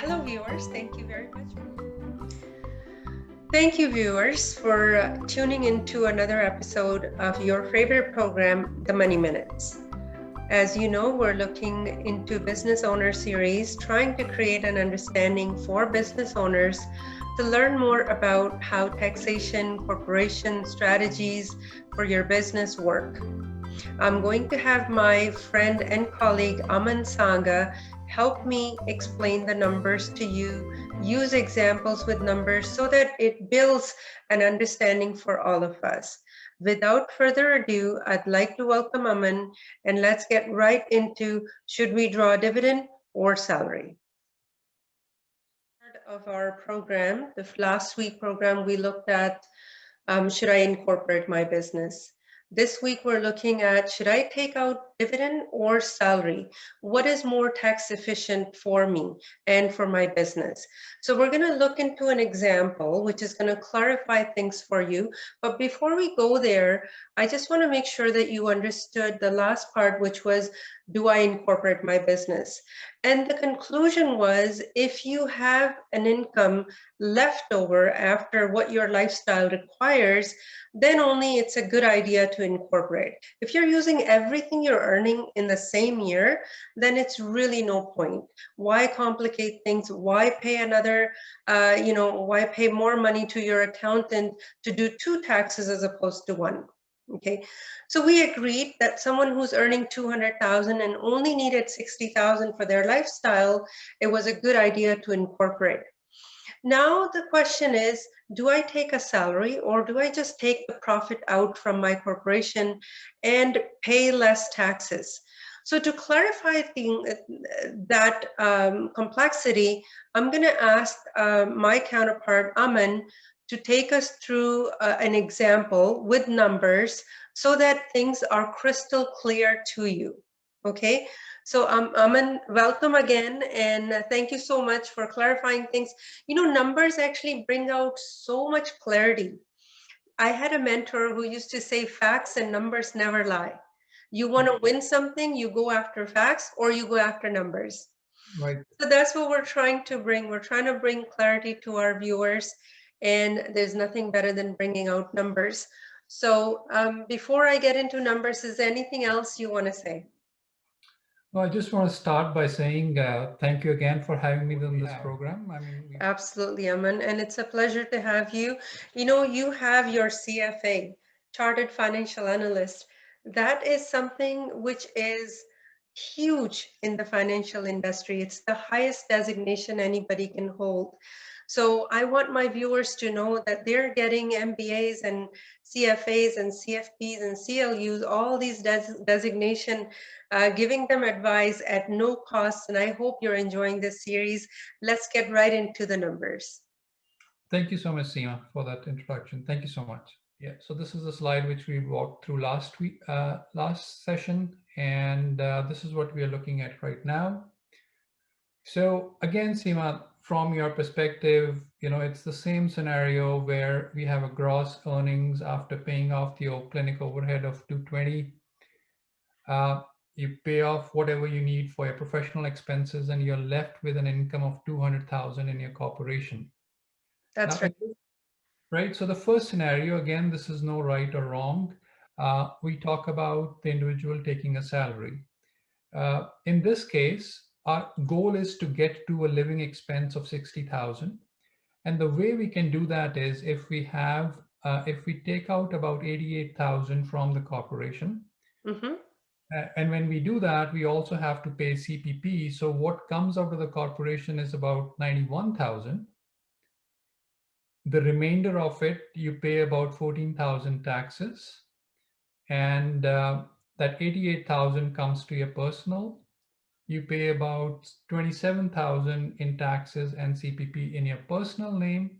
Hello, viewers. Thank you very much. Thank you, viewers, for tuning into another episode of your favorite program, The Money Minutes. As you know, we're looking into Business Owner Series, trying to create an understanding for business owners to learn more about how taxation, corporation strategies for your business work. I'm going to have my friend and colleague Aman Sanga help me explain the numbers to you, use examples with numbers so that it builds an understanding for all of us. Without further ado, I'd like to welcome Aman and let's get right into should we draw a dividend or salary? Part of our program, the last week program, we looked at should I incorporate my business? This week, we're looking at should I take out dividend or salary? What is more tax efficient for me and for my business? So, we're going to look into an example which is going to clarify things for you. But before we go there, I just want to make sure that you understood the last part, which was do I incorporate my business? And the conclusion was if you have an income left over after what your lifestyle requires, then only it's a good idea to incorporate. If you're using everything you're earning in the same year, then it's really no point. Why complicate things? Why pay another, why pay more money to your accountant to do two taxes as opposed to one? Okay, so we agreed that someone who's earning 200,000 and only needed 60,000 for their lifestyle, it was a good idea to incorporate. Now the question is, do I take a salary or do I just take the profit out from my corporation and pay less taxes? So to clarify that complexity, I'm going to ask my counterpart, Aman, to take us through an example with numbers so that things are crystal clear to you. Okay, so Aman, welcome again, and thank you so much for clarifying things. You know, numbers actually bring out so much clarity. I had a mentor who used to say facts and numbers never lie. You want to win something, you go after facts or you go after numbers. Right. So that's what we're trying to bring. We're trying to bring clarity to our viewers, and there's nothing better than bringing out numbers. So before I get into numbers, is there anything else you want to say? Well, I just want to start by saying thank you again for having me on this program. I mean, Absolutely, Aman, and it's a pleasure to have you. You know, you have your CFA, Chartered Financial Analyst. That is something which is huge in the financial industry. It's the highest designation anybody can hold. So I want my viewers to know that they're getting MBAs and CFAs and CFPs and CLUs, all these designation, giving them advice at no cost. And I hope you're enjoying this series. Let's get right into the numbers. thank you so much, Seema, for that introduction. Thank you so much. Yeah. So this is the slide which we walked through last week, last session, and this is what we are looking at right now. So again, Seema, from your perspective, it's the same scenario where we have a gross earnings after paying off the clinic overhead of 220. Uh, you pay off whatever you need for your professional expenses, and you're left with an income of 200,000 in your corporation. Now, That's right. right. So the first scenario, again, this is no right or wrong. We talk about the individual taking a salary. In this case, our goal is to get to a living expense of 60,000. And the way we can do that is if we take out about 88,000 from the corporation. Mm-hmm. And when we do that, we also have to pay CPP. So what comes out of the corporation is about 91,000. The remainder of it, you pay about 14,000 taxes. And that 88,000 comes to your personal. You pay about 27,000 in taxes and CPP in your personal name,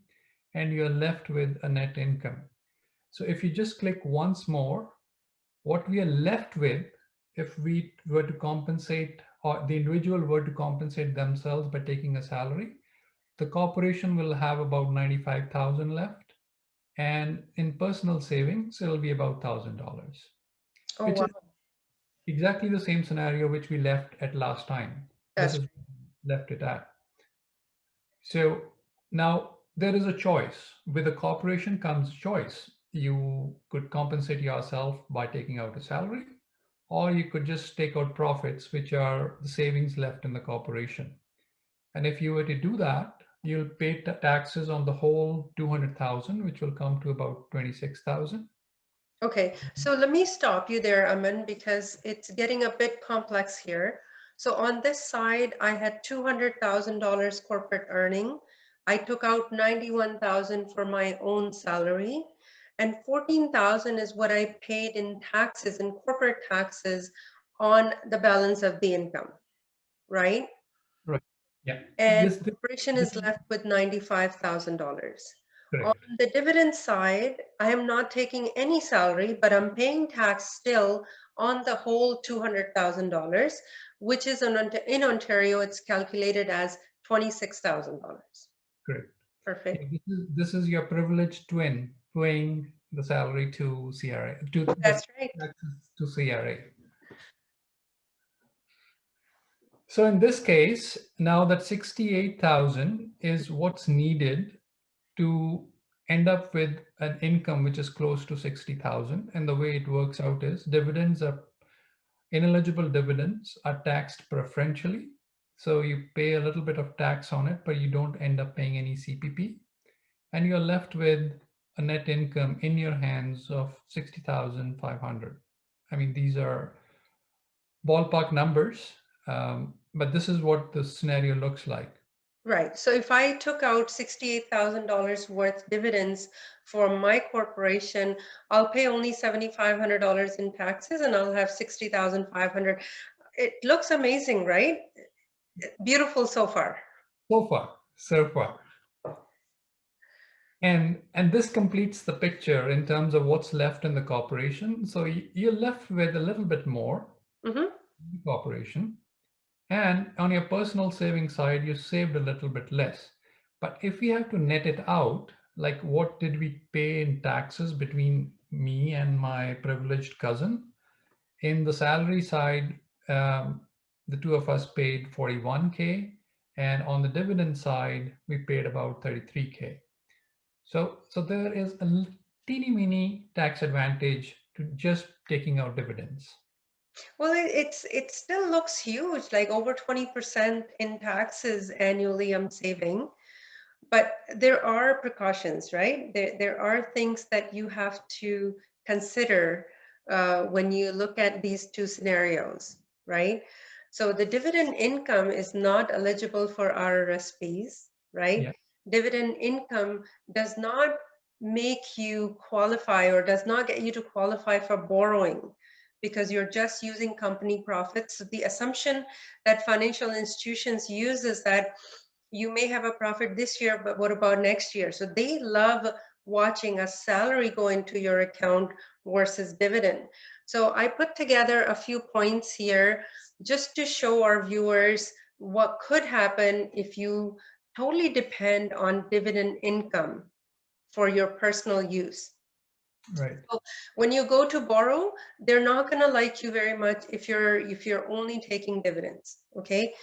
and you're left with a net income. So if you just click once more, what we are left with, if we were to compensate or the individual were to compensate themselves by taking a salary, the corporation will have about 95,000 left. And in personal savings, it'll be about $1,000, Oh, which wow. is exactly the same scenario which we left at last time. This That's is left it at. So now there is a choice. With a corporation comes choice. You could compensate yourself by taking out a salary, or you could just take out profits, which are the savings left in the corporation. And if you were to do that, you'll pay taxes on the whole 200,000, which will come to about 26,000. Okay, so let me stop you there, Aman, because it's getting a bit complex here. So on this side, I had $200,000 corporate earning. I took out 91,000 for my own salary, and 14,000 is what I paid in taxes and corporate taxes on the balance of the income, right? Right. Yeah. And This corporation this is is left with $95,000. On correct. the dividend side, I am not taking any salary, but I'm paying tax still on the whole $200,000, which is in Ontario, it's calculated as $26,000. Correct. Yeah, Perfect. this is your privileged twin paying the salary to CRA, to the That's right. taxes to CRA. So in this case, now that 68,000 is what's needed to end up with an income which is close to 60,000. And the way it works out is ineligible dividends are taxed preferentially. So you pay a little bit of tax on it, but you don't end up paying any CPP. And you're left with a net income in your hands of 60,500. I mean, these are ballpark numbers, but this is what the scenario looks like. Right. So if I took out $68,000 worth dividends for my corporation, I'll pay only $7,500 in taxes and I'll have 60,500. It looks amazing, right? Beautiful so far. So far. And this completes the picture in terms of what's left in the corporation. So you're left with a little bit more Mm-hmm. in the corporation. And on your personal savings side, you saved a little bit less. But if we have to net it out, like what did we pay in taxes between me and my privileged cousin? In the salary side, the two of us paid 41K. And on the dividend side, we paid about 33K. So there is a teeny weeny tax advantage to just taking out dividends. Well, it still looks huge, like over 20% in taxes annually I'm saving. But there are precautions, right? There are things that you have to consider when you look at these two scenarios, right? So the dividend income is not eligible for RRSPs, right? Yeah. Dividend income does not make you qualify or does not get you to qualify for borrowing because you're just using company profits. So the assumption that financial institutions use is that you may have a profit this year, but what about next year? So they love watching a salary go into your account versus dividend. So I put together a few points here just to show our viewers what could happen if you totally depend on dividend income for your personal use. Right. So when you go to borrow, they're not going to like you very much if you're only taking dividends, okay?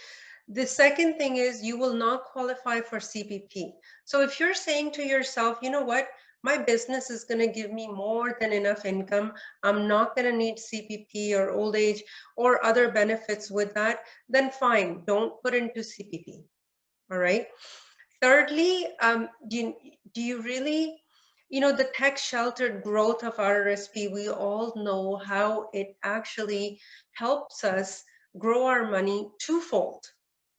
The second thing is you will not qualify for CPP. So if you're saying to yourself, you know what, my business is going to give me more than enough income, I'm not going to need CPP or old age or other benefits with that, then fine, don't put into CPP. All right. Thirdly, do you really, the tax sheltered growth of RRSP, we all know how it actually helps us grow our money twofold,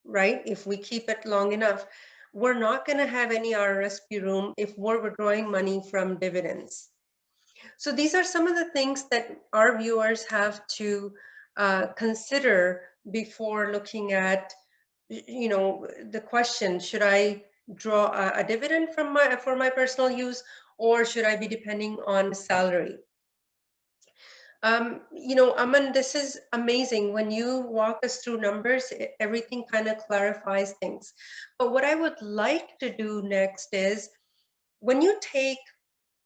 right? If we keep it long enough, we're not going to have any RRSP room if we're withdrawing money from dividends. So these are some of the things that our viewers have to consider before looking at, the question, should I draw a dividend for my personal use, or should I be depending on salary? Aman, this is amazing. When you walk us through numbers, everything kind of clarifies things. But what I would like to do next is when you take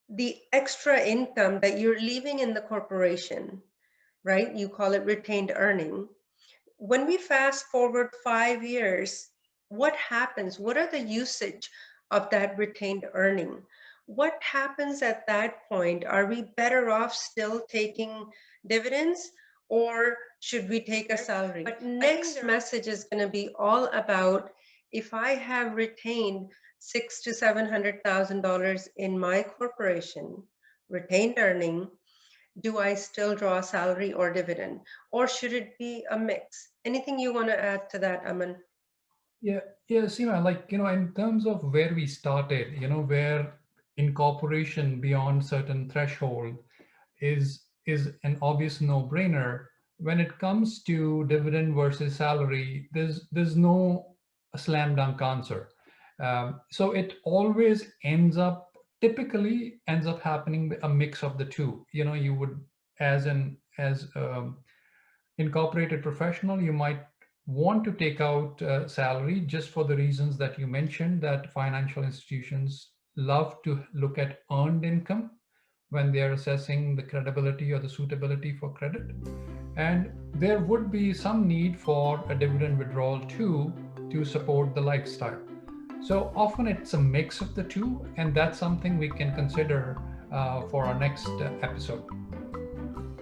the extra income that you're leaving in the corporation, right? You call it retained earning. When we fast forward 5 years, what happens? What are the usage of that retained earning? What happens at that point? Are we better off still taking dividends, or should we take a salary? But next message is going to be all about, if I have retained $600,000 to $700,000 in my corporation, retained earning, do I still draw a salary or dividend, or should it be a mix? Anything you want to add to that, Aman? Yeah, yeah, Seema, like, in terms of where we started, where incorporation beyond certain threshold is an obvious no-brainer. When it comes to dividend versus salary, there's no slam dunk answer. So it always typically ends up happening a mix of the two. You would, as incorporated professional, you might want to take out salary just for the reasons that you mentioned, that financial institutions love to look at earned income when they are assessing the credibility or the suitability for credit. And there would be some need for a dividend withdrawal too to support the lifestyle. So often it's a mix of the two, and that's something we can consider for our next episode.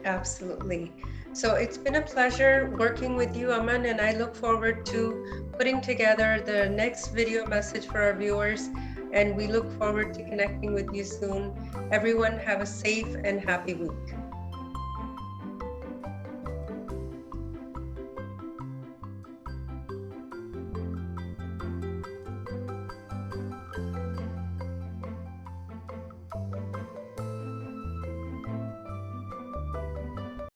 Absolutely. So it's been a pleasure working with you, Aman, and I look forward to putting together the next video message for our viewers. And we look forward to connecting with you soon. Everyone, have a safe and happy week.